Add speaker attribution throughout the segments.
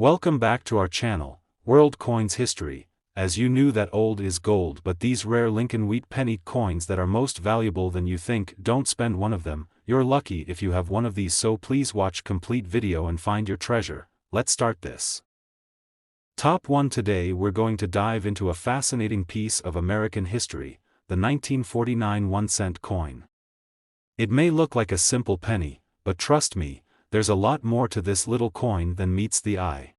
Speaker 1: Welcome back to our channel, World Coins History. As you knew that old is gold, but these rare Lincoln wheat penny coins that are most valuable than you think, don't spend one of them. You're lucky if you have one of these, so please watch complete video and find your treasure. Let's start this. Top 1. Today we're going to dive into a fascinating piece of American history, the 1949 1-cent coin. It may look like a simple penny, but trust me, there's a lot more to this little coin than meets the eye.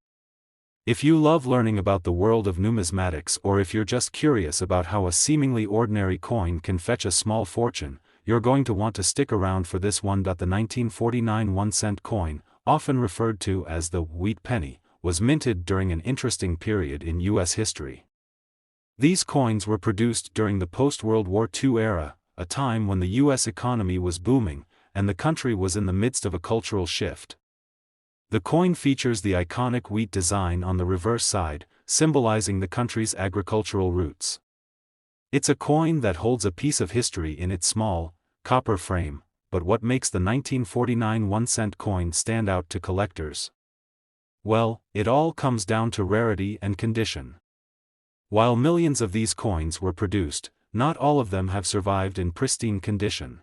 Speaker 1: If you love learning about the world of numismatics, or if you're just curious about how a seemingly ordinary coin can fetch a small fortune, you're going to want to stick around for this one. The 1949 1-cent coin, often referred to as the wheat penny, was minted during an interesting period in U.S. history. These coins were produced during the post-World War II era, a time when the U.S. economy was booming, and the country was in the midst of a cultural shift. The coin features the iconic wheat design on the reverse side, symbolizing the country's agricultural roots. It's a coin that holds a piece of history in its small, copper frame, but what makes the 1949 1-cent coin stand out to collectors? Well, it all comes down to rarity and condition. While millions of these coins were produced, not all of them have survived in pristine condition.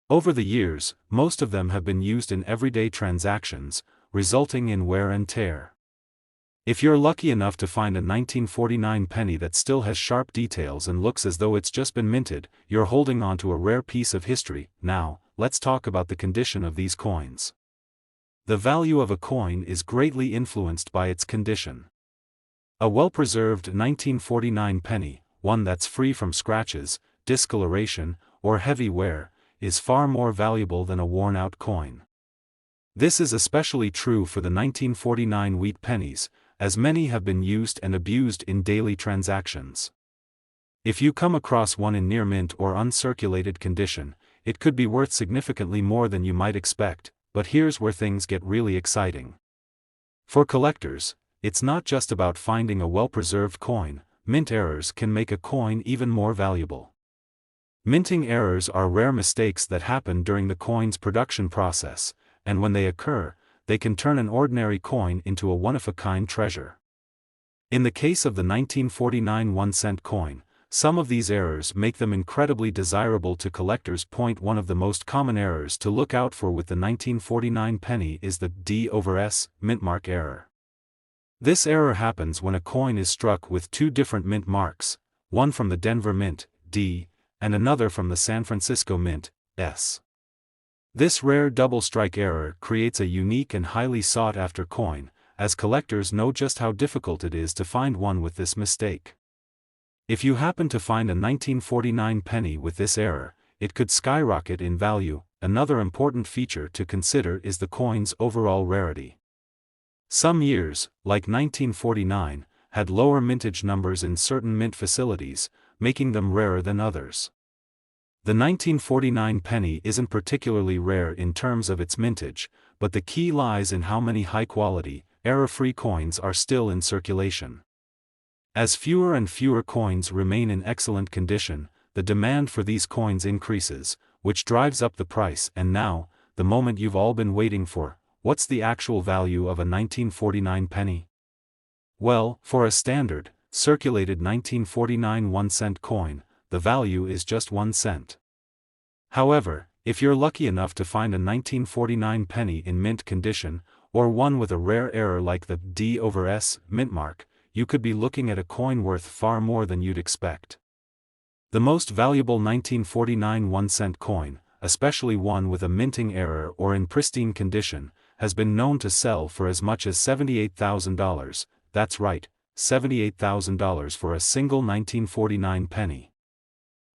Speaker 1: Over the years, most of them have been used in everyday transactions, resulting in wear and tear. If you're lucky enough to find a 1949 penny that still has sharp details and looks as though it's just been minted, you're holding on to a rare piece of history. Now, let's talk about the condition of these coins. The value of a coin is greatly influenced by its condition. A well-preserved 1949 penny, one that's free from scratches, discoloration, or heavy wear, is far more valuable than a worn-out coin. This is especially true for the 1949 wheat pennies, as many have been used and abused in daily transactions. If you come across one in near mint or uncirculated condition, it could be worth significantly more than you might expect, but here's where things get really exciting. For collectors, it's not just about finding a well-preserved coin. Mint errors can make a coin even more valuable. Minting errors are rare mistakes that happen during the coin's production process, and when they occur, they can turn an ordinary coin into a one-of-a-kind treasure. In the case of the 1949 1-cent coin, some of these errors make them incredibly desirable to collectors. One of the most common errors to look out for with the 1949 penny is the D/S mint mark error. This error happens when a coin is struck with two different mint marks, one from the Denver Mint, D, and another from the San Francisco Mint, S. This rare double strike error creates a unique and highly sought-after coin, as collectors know just how difficult it is to find one with this mistake. If you happen to find a 1949 penny with this error, it could skyrocket in value. Another important feature to consider is the coin's overall rarity. Some years, like 1949, had lower mintage numbers in certain mint facilities, making them rarer than others. The 1949 penny isn't particularly rare in terms of its mintage, but the key lies in how many high-quality, error-free coins are still in circulation. As fewer and fewer coins remain in excellent condition, the demand for these coins increases, which drives up the price. And now, the moment you've all been waiting for: what's the actual value of a 1949 penny? Well, for a standard, circulated 1949 1-cent coin, the value is just 1 cent. However, if you're lucky enough to find a 1949 penny in mint condition, or one with a rare error like the D/S mint mark, you could be looking at a coin worth far more than you'd expect. The most valuable 1949 1-cent coin, especially one with a minting error or in pristine condition, has been known to sell for as much as $78,000. That's right, $78,000 for a single 1949 penny.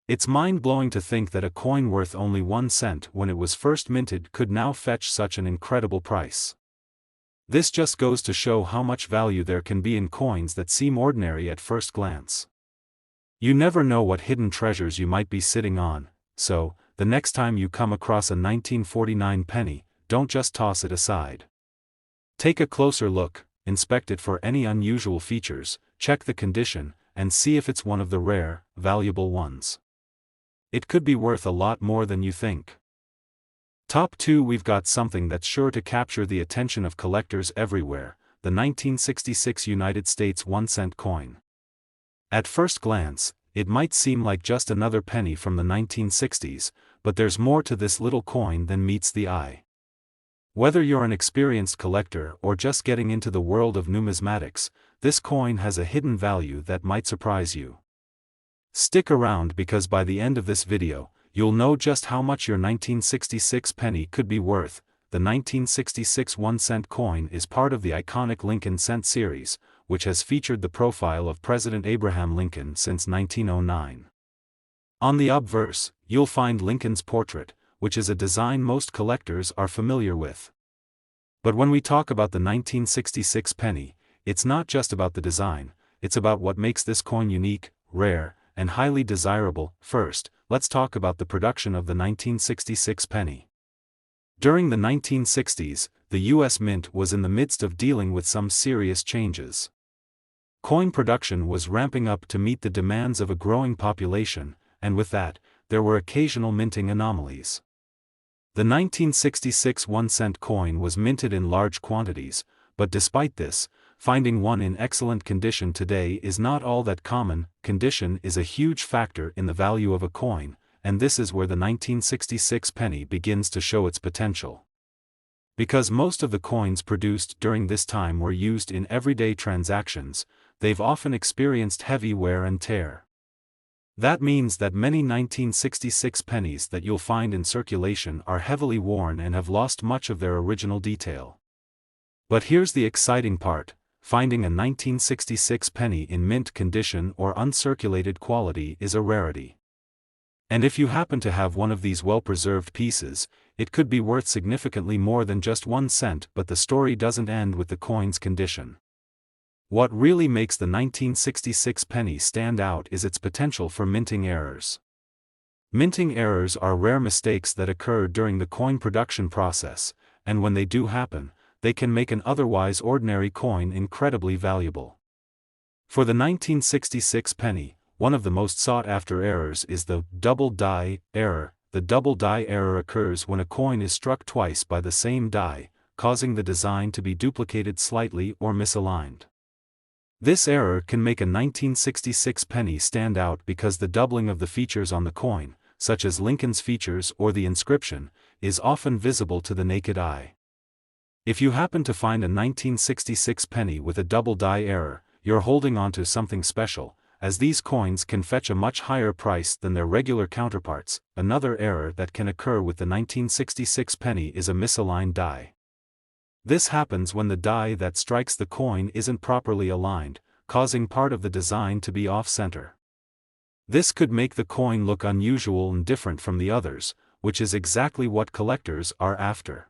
Speaker 1: It's mind-blowing to think that a coin worth only 1 cent when it was first minted could now fetch such an incredible price. This just goes to show how much value there can be in coins that seem ordinary at first glance. You never know what hidden treasures you might be sitting on, so, the next time you come across a 1949 penny, don't just toss it aside. Take a closer look, inspect it for any unusual features, check the condition, and see if it's one of the rare, valuable ones. It could be worth a lot more than you think. Top 2. We've got something that's sure to capture the attention of collectors everywhere, the 1966 United States 1-cent coin. At first glance, it might seem like just another penny from the 1960s, but there's more to this little coin than meets the eye. Whether you're an experienced collector or just getting into the world of numismatics, this coin has a hidden value that might surprise you. Stick around because by the end of this video, you'll know just how much your 1966 penny could be worth. The 1966 1-cent coin is part of the iconic Lincoln cent series, which has featured the profile of President Abraham Lincoln since 1909. On the obverse, you'll find Lincoln's portrait, which is a design most collectors are familiar with. But when we talk about the 1966 penny, it's not just about the design, it's about what makes this coin unique, rare, and highly desirable. First, let's talk about the production of the 1966 penny. During the 1960s, the U.S. Mint was in the midst of dealing with some serious changes. Coin production was ramping up to meet the demands of a growing population, and with that, there were occasional minting anomalies. The 1966 1-cent coin was minted in large quantities, but despite this, finding one in excellent condition today is not all that common. Condition is a huge factor in the value of a coin, and this is where the 1966 penny begins to show its potential. Because most of the coins produced during this time were used in everyday transactions, they've often experienced heavy wear and tear. That means that many 1966 pennies that you'll find in circulation are heavily worn and have lost much of their original detail. But here's the exciting part: finding a 1966 penny in mint condition or uncirculated quality is a rarity. And if you happen to have one of these well-preserved pieces, it could be worth significantly more than just 1 cent. But the story doesn't end with the coin's condition. What really makes the 1966 penny stand out is its potential for minting errors. Minting errors are rare mistakes that occur during the coin production process, and when they do happen, they can make an otherwise ordinary coin incredibly valuable. For the 1966 penny, one of the most sought-after errors is the double die error. The double die error occurs when a coin is struck twice by the same die, causing the design to be duplicated slightly or misaligned. This error can make a 1966 penny stand out because the doubling of the features on the coin, such as Lincoln's features or the inscription, is often visible to the naked eye. If you happen to find a 1966 penny with a double die error, you're holding on to something special, as these coins can fetch a much higher price than their regular counterparts. Another error that can occur with the 1966 penny is a misaligned die. This happens when the die that strikes the coin isn't properly aligned, causing part of the design to be off-center. This could make the coin look unusual and different from the others, which is exactly what collectors are after.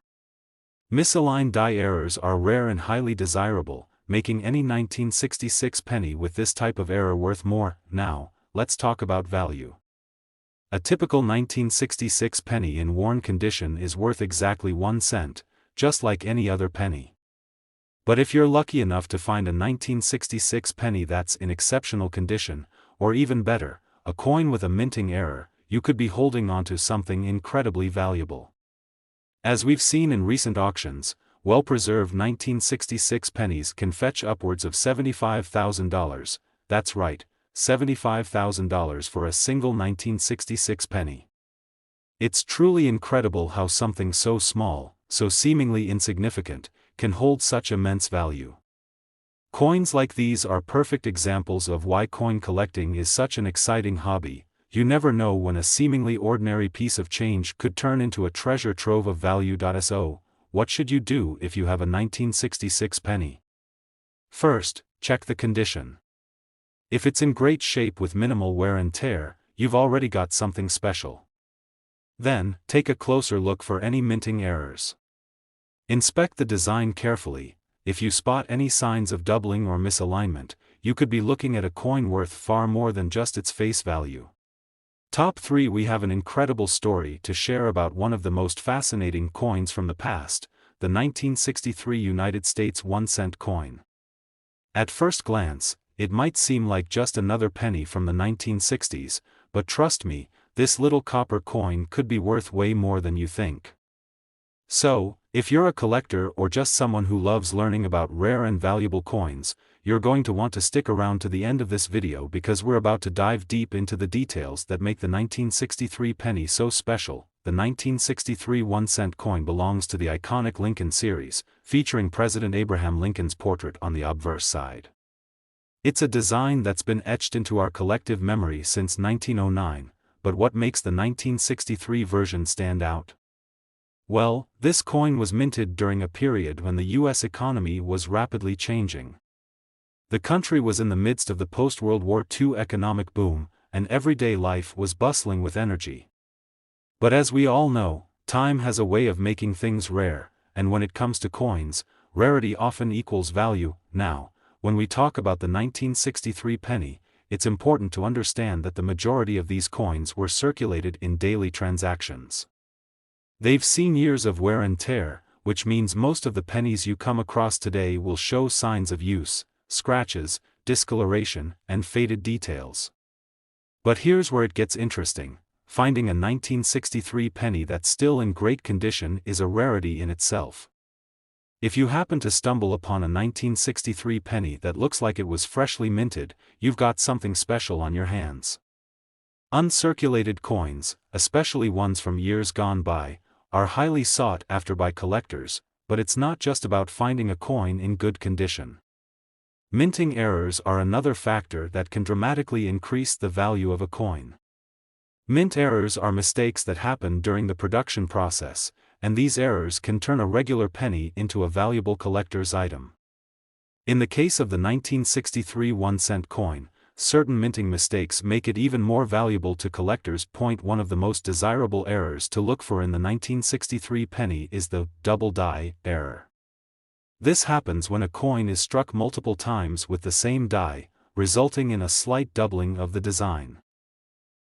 Speaker 1: Misaligned die errors are rare and highly desirable, making any 1966 penny with this type of error worth more. Now, let's talk about value. A typical 1966 penny in worn condition is worth exactly 1 cent, just like any other penny. But if you're lucky enough to find a 1966 penny that's in exceptional condition, or even better, a coin with a minting error, you could be holding onto something incredibly valuable. As we've seen in recent auctions, well-preserved 1966 pennies can fetch upwards of $75,000, that's right, $75,000 for a single 1966 penny. It's truly incredible how something so small, so seemingly insignificant, can hold such immense value. Coins like these are perfect examples of why coin collecting is such an exciting hobby. You never know when a seemingly ordinary piece of change could turn into a treasure trove of value. So, what should you do if you have a 1966 penny? First, check the condition. If it's in great shape with minimal wear and tear, you've already got something special. Then, take a closer look for any minting errors. Inspect the design carefully. If you spot any signs of doubling or misalignment, you could be looking at a coin worth far more than just its face value. Top 3. We have an incredible story to share about one of the most fascinating coins from the past, the 1963 United States 1-cent coin. At first glance, it might seem like just another penny from the 1960s, but trust me, this little copper coin could be worth way more than you think. So, if you're a collector or just someone who loves learning about rare and valuable coins, you're going to want to stick around to the end of this video because we're about to dive deep into the details that make the 1963 penny so special. The 1963 1-cent coin belongs to the iconic Lincoln series, featuring President Abraham Lincoln's portrait on the obverse side. It's a design that's been etched into our collective memory since 1909, but what makes the 1963 version stand out? Well, this coin was minted during a period when the U.S. economy was rapidly changing. The country was in the midst of the post-World War II economic boom, and everyday life was bustling with energy. But as we all know, time has a way of making things rare, and when it comes to coins, rarity often equals value. Now, when we talk about the 1963 penny, it's important to understand that the majority of these coins were circulated in daily transactions. They've seen years of wear and tear, which means most of the pennies you come across today will show signs of use, scratches, discoloration, and faded details. But here's where it gets interesting. Finding a 1963 penny that's still in great condition is a rarity in itself. If you happen to stumble upon a 1963 penny that looks like it was freshly minted, you've got something special on your hands. Uncirculated coins, especially ones from years gone by, are highly sought after by collectors, but it's not just about finding a coin in good condition. Minting errors are another factor that can dramatically increase the value of a coin. Mint errors are mistakes that happen during the production process, and these errors can turn a regular penny into a valuable collector's item. In the case of the 1963 1-cent coin, certain minting mistakes make it even more valuable to collectors. One of the most desirable errors to look for in the 1963 penny is the double die error. This happens when a coin is struck multiple times with the same die, resulting in a slight doubling of the design.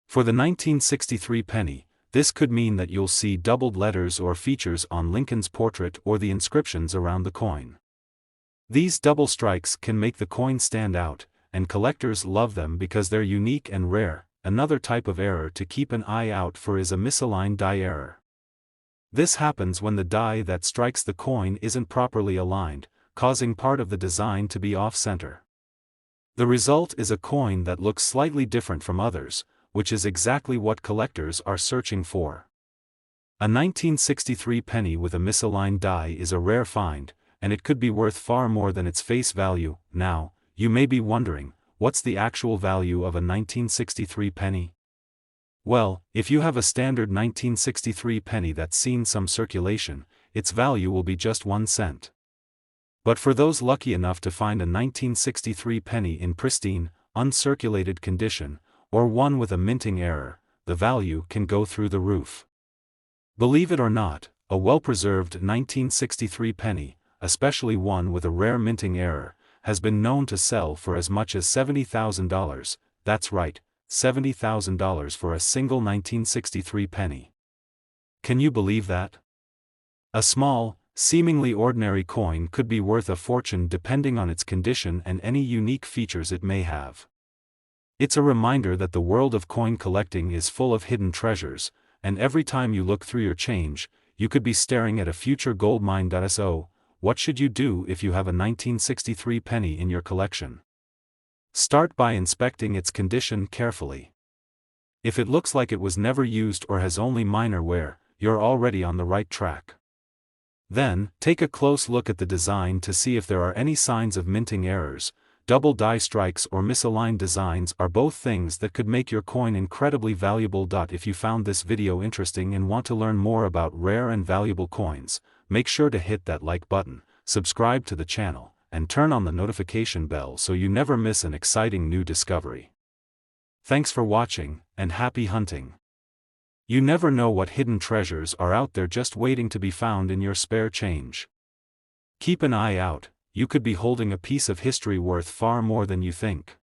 Speaker 1: For the 1963 penny, this could mean that you'll see doubled letters or features on Lincoln's portrait or the inscriptions around the coin. These double strikes can make the coin stand out, and collectors love them because they're unique and rare. Another type of error to keep an eye out for is a misaligned die error. This happens when the die that strikes the coin isn't properly aligned, causing part of the design to be off-center. The result is a coin that looks slightly different from others, which is exactly what collectors are searching for. A 1963 penny with a misaligned die is a rare find, and it could be worth far more than its face value. Now, you may be wondering, what's the actual value of a 1963 penny? Well, if you have a standard 1963 penny that's seen some circulation, its value will be just 1 cent. But for those lucky enough to find a 1963 penny in pristine, uncirculated condition, or one with a minting error, the value can go through the roof. Believe it or not, a well-preserved 1963 penny, especially one with a rare minting error, has been known to sell for as much as $70,000, that's right, $70,000 for a single 1963 penny. Can you believe that? A small, seemingly ordinary coin could be worth a fortune depending on its condition and any unique features it may have. It's a reminder that the world of coin collecting is full of hidden treasures, and every time you look through your change, you could be staring at a future gold mine. So, what should you do if you have a 1963 penny in your collection? Start by inspecting its condition carefully. If it looks like it was never used or has only minor wear, you're already on the right track. Then, take a close look at the design to see if there are any signs of minting errors. Double die strikes or misaligned designs are both things that could make your coin incredibly valuable. If you found this video interesting and want to learn more about rare and valuable coins, make sure to hit that like button, subscribe to the channel, and turn on the notification bell so you never miss an exciting new discovery. Thanks for watching, and happy hunting! You never know what hidden treasures are out there just waiting to be found in your spare change. Keep an eye out, you could be holding a piece of history worth far more than you think.